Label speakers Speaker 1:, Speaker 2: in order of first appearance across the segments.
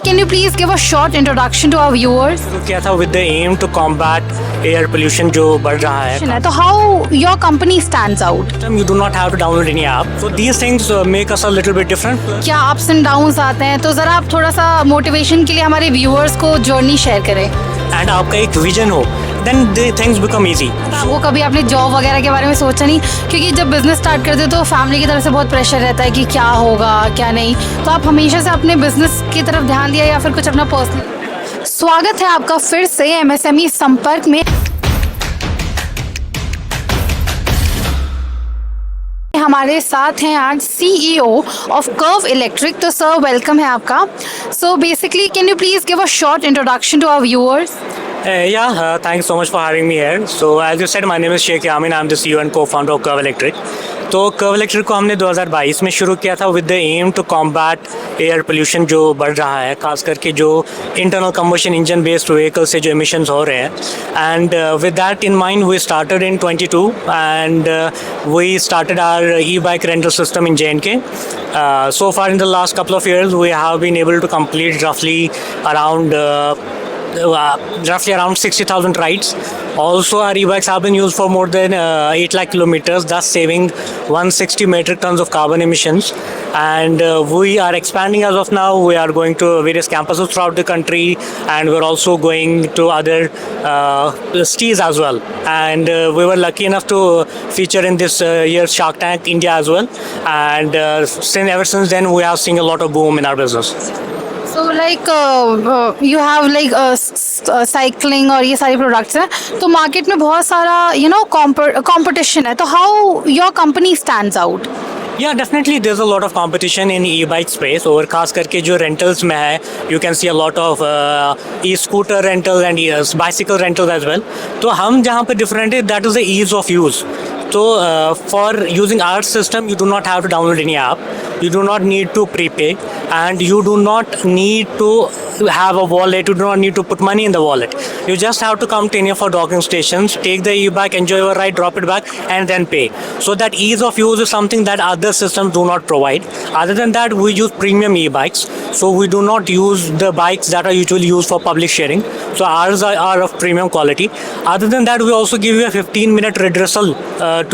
Speaker 1: Can you please give a short introduction to our viewers?
Speaker 2: शुरू किया था with the aim to combat air pollution जो बढ़ रहा है.
Speaker 1: तो how your company stands out?
Speaker 2: You do not have to download any app. So these things make us a little bit different.
Speaker 1: क्या ups and downs आते हैं, तो जरा आप थोड़ा सा मोटिवेशन के लिए हमारे व्यूअर्स को जर्नी शेयर करें.
Speaker 2: And आपका एक विजन हो, then the things become easy.
Speaker 1: वो कभी आपने जॉब वगैरह के बारे में सोचा नहीं? क्योंकि जब बिजनेस स्टार्ट करते हो तो फैमिली की तरफ से बहुत प्रेशर रहता है कि क्या होगा क्या नहीं, तो आप हमेशा से अपने बिजनेस की तरफ ध्यान दिया या फिर कुछ अपना पर्सनल. स्वागत है आपका फिर से एमएसएमई संपर्क में. हमारे साथ हैं आज सीईओ ऑफ कर्व इलेक्ट्रिक. तो सर वेलकम है आपका. So basically can you please give a short introduction to our viewers?
Speaker 2: Thanks so much for having me here. So as you said, my name is Sheikh Yamin. I'm the CEO and co-founder of Curve Electric. तो Curve Electric को हमने 2022 में शुरू किया था with the aim to combat air pollution जो बढ़ रहा है, खास करके जो internal combustion engine based vehicle से जो एमिशंस हो रहे हैं. And with that in mind we started in 22 and we started our e bike rental system in JNK. So far in the last couple of years we have been able to complete roughly around 60,000 rides. Also our e-bikes have been used for more than 8 lakh kilometers, thus saving 160 metric tons of carbon emissions. And we are expanding as of now. We are going to various campuses throughout the country, and we're also going to other cities as well. And we were lucky enough to feature in this year's Shark Tank India as well. And ever since then we have seen a lot of boom in our business.
Speaker 1: So like you have like cycling और ये सारे products हैं, तो market में बहुत सारा competition है, तो how your company stands out?
Speaker 2: Yeah, definitely there's a lot of competition in e-bike space. और खास करके जो rentals में है, you can see a lot of e-scooter rentals and bicycle rentals as well. तो हम जहाँ पे different है, that is the ease of use. So for using our system, you do not have to download any app. You do not need to prepay, and you do not need to have a wallet. You do not need to put money in the wallet. You just have to come to any of our docking stations, take the e-bike, enjoy your ride, drop it back, and then pay. So that ease of use is something that other systems do not provide. Other than that, we use premium e-bikes. So we do not use the bikes that are usually used for public sharing. So ours are of premium quality. Other than that, we also give you a 15-minute redressal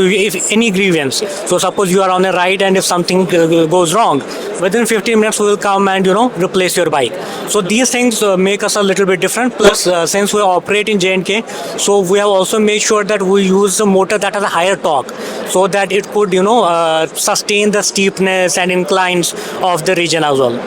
Speaker 2: to if any grievance. So suppose you are on a ride and if something goes wrong, within 15 minutes we will come and replace your bike. So these things make us a little bit different. Plus since we operate in JNK, so we have also made sure that we use a motor that has a higher torque, so that it could sustain the steepness and inclines of the region as well.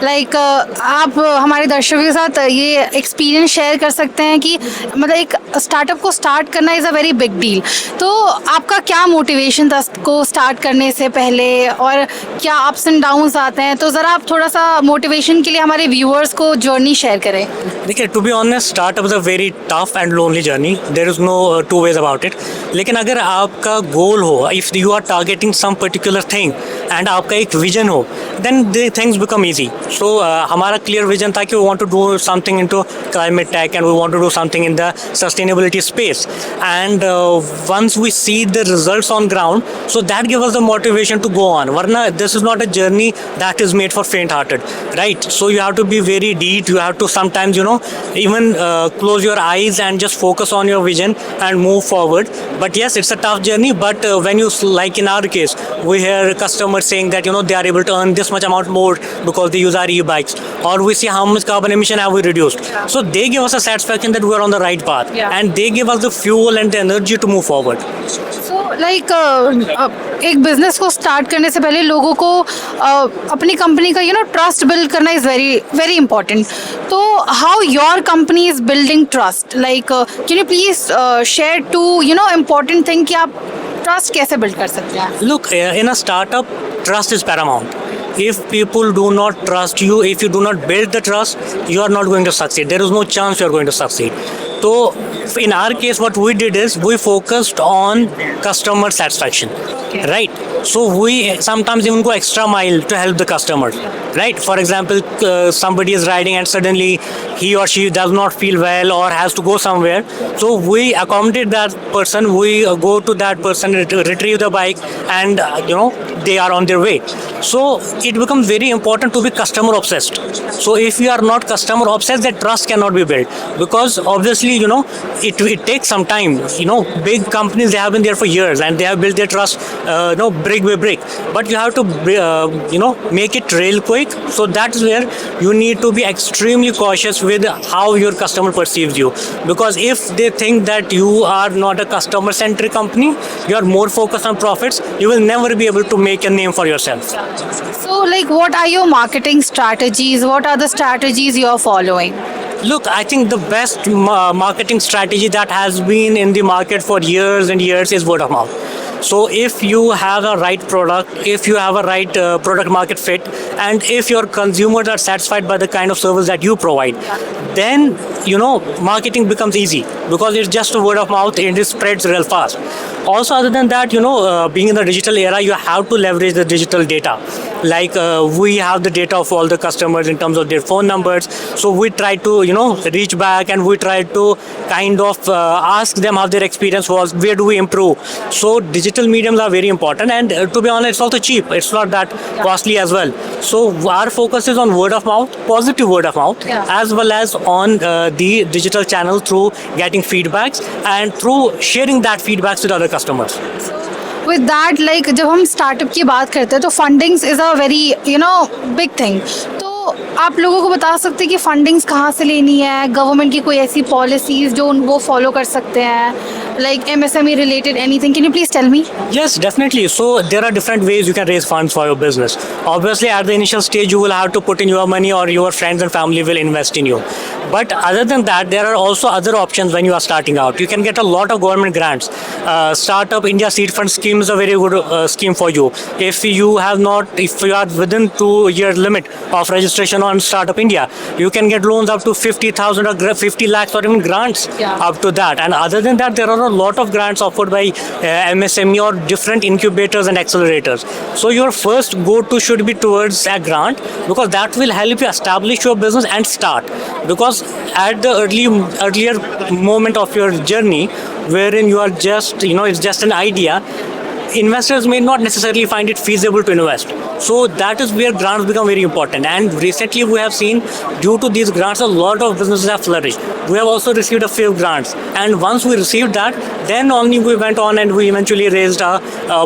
Speaker 1: Like आप हमारे दर्शकों के साथ ये experience share कर सकते हैं कि मतलब एक स्टार्टअप को स्टार्ट करना is a very big deal. तो आपका क्या मोटिवेशन था को स्टार्ट करने से पहले, और क्या अप्स एंड डाउन्स आते हैं, तो ज़रा आप थोड़ा सा मोटिवेशन के लिए हमारे व्यूअर्स को जर्नी शेयर करें.
Speaker 2: देखिए, to be honest, startup is a very tough and lonely journey. There is no two ways about it. लेकिन अगर आपका गोल हो, if you are targeting some particular thing and आपका एक विजन हो, then the things become easy. So हमारा clear vision था कि we want to do something into climate tech and we want to do something in the sustainability space. And once we see the results on ground, so that gives us the motivation to go on. Varna, this is not a journey that is made for faint-hearted, right? So you have to be very deep. You have to sometimes, even close your eyes and just focus on your vision and move forward. But yes, it's a tough journey. But when you, like in our case, we hear customers saying that they are able to earn this much amount more because they use our e-bikes, or we see how much carbon emission have we reduced. So they give us a satisfaction that we are on the right path, and they give us the fuel and the energy to move forward.
Speaker 1: So like एक business को start करने से पहले लोगों को अपनी company का trust build करना इज़ वेरी वेरी इंपॉर्टेंट. तो how your company is building trust? Like can you please share two important thing कि आप ट्रस्ट कैसे बिल्ड कर सकते हैं?
Speaker 2: Look, in a startup, trust is paramount. If people do not trust you, if you do not build the trust, you are not going to succeed. There is no chance you are going to succeed. So in our case, what we did is we focused on customer satisfaction, right? So we sometimes even go extra mile to help the customer, right? For example, somebody is riding and suddenly he or she does not feel well or has to go somewhere. So we accommodate that person. We go to that person, retrieve the bike, and they are on their way. So it becomes very important to be customer obsessed. So if you are not customer obsessed, that trust cannot be built, because obviously it takes some time. Big companies, they have been there for years and they have built their trust brick by brick, but you have to make it real quick. So that's where you need to be extremely cautious with how your customer perceives you, because if they think that you are not a customer centric company, you are more focused on profits, you will never be able to make a name for yourself.
Speaker 1: So, like, what are your marketing strategies? What are the strategies you are following?
Speaker 2: Look, I think the best marketing strategy that has been in the market for years and years is word of mouth. So if you have a right product, if you have a right product market fit, and if your consumers are satisfied by the kind of service that you provide, then marketing becomes easy, because it's just a word of mouth and it spreads real fast. Also, other than that, being in the digital era, you have to leverage the digital data. Like we have the data of all the customers in terms of their phone numbers. So we try to reach back, and we try to kind of ask them how their experience was, where do we improve. So digital mediums are very important, and to be honest, it's also cheap. It's not that costly as well. So our focus is on word of mouth, positive word of mouth, as well as on the digital channel through getting feedbacks and through sharing that feedbacks with other customers.
Speaker 1: With that, like, जब हम startup की बात करते हैं तो fundings is a very big thing. तो आप लोगों को बता सकते हैं कि फंडिंग्स कहाँ से लेनी है, गवर्नमेंट की कोई ऐसी पॉलिसीज जो वो फॉलो कर सकते हैं, like MSME related anything? Can you please tell me?
Speaker 2: Yes, definitely. So there are different ways you can raise funds for your business. Obviously, at the initial stage, you will have to put in your money, or your friends and family will invest in you. But other than that, there are also other options when you are starting out. You can get a lot of government grants. Startup India Seed Fund scheme is a very good scheme for you. If you are within 2-year limit of registration on Startup India, you can get loans up to 50,000 or 50 lakhs, or even grants up to that. And other than that, there are a lot of grants offered by MSME or different incubators and accelerators. So your first go-to should be towards a grant, because that will help you establish your business and start. Because at the earlier moment of your journey, wherein you are just it's just an idea, investors may not necessarily find it feasible to invest. So that is where grants become very important. And recently we have seen, due to these grants, a lot of businesses have flourished. We have also received a few grants. And once we received that, then only we went on and we eventually raised a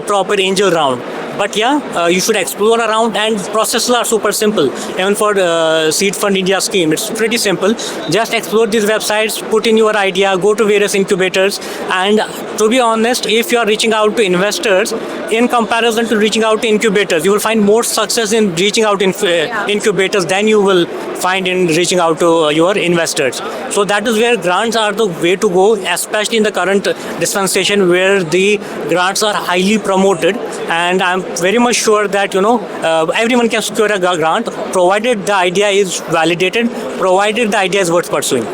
Speaker 2: proper angel round. But you should explore around, and processes are super simple. Even for the Seed Fund India scheme, it's pretty simple. Just explore these websites, put in your idea, go to various incubators, and to be honest, if you are reaching out to investors in comparison to reaching out to incubators, you will find more success in reaching out to incubators than you will find in reaching out to your investors. So that is where grants are the way to go, especially in the current dispensation where the grants are highly promoted. And I'm very much sure that everyone can secure a grant, provided the idea is validated, provided the idea is worth pursuing.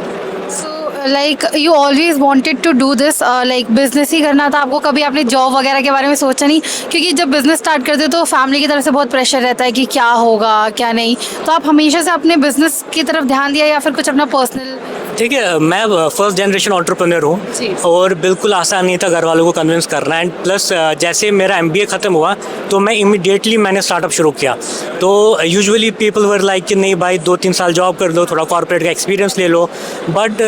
Speaker 1: Like you always wanted to do this, like business ही करना था आपको, कभी आपने job वगैरह के बारे में सोचा नहीं? क्योंकि जब बिजनेस स्टार्ट करते तो फैमिली की तरफ से बहुत प्रेशर रहता है कि क्या होगा क्या नहीं, तो आप हमेशा से अपने बिजनेस की तरफ ध्यान दिया या फिर कुछ अपना पर्सनल?
Speaker 2: ठीक है, मैं फर्स्ट जनरेशन एंटरप्रेन्योर हूँ, और बिल्कुल आसान नहीं था घर वालों को कन्विंस करना. एंड प्लस जैसे मेरा MBA ख़त्म हुआ तो मैं इमीडिएटली मैंने स्टार्टअप शुरू किया. तो यूजुअली पीपल वर लाइक कि नहीं भाई 2-3 साल जॉब कर लो, थोड़ा कॉर्पोरेट का एक्सपीरियंस ले लो. But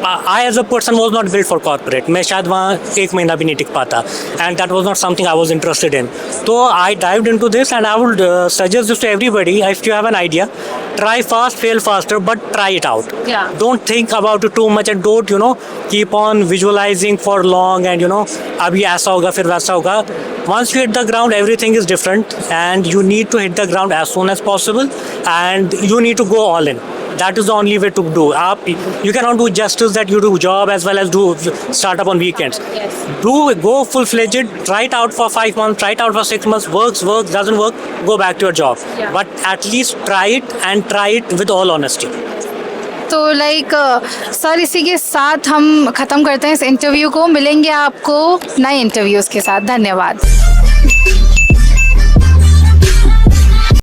Speaker 2: I as a person was not build for corporate. मैं शायद वहाँ 1 महीना भी नहीं टिक पाता, and that was not something I was interested in. तो I dived into this, and I would suggest this to everybody. If you have an idea, try fast, fail faster, but try it out. Don't think about it too much, and don't keep on visualizing for long and abhi aisa hoga fir waisa hoga. Once you hit the ground, everything is different, and you need to hit the ground as soon as possible, and you need to go all in. That is the only way to do. You cannot do justice that you do job as well as do startup on weekends. Go full-fledged, try it out for 5 months, try it out for 6 months, works, doesn't work, go back to your job. But at least try it, and try it with all honesty.
Speaker 1: तो like sir इसी के साथ हम ख़त्म करते हैं इस interview को। मिलेंगे आपको नए इंटरव्यूज़ के साथ। धन्यवाद।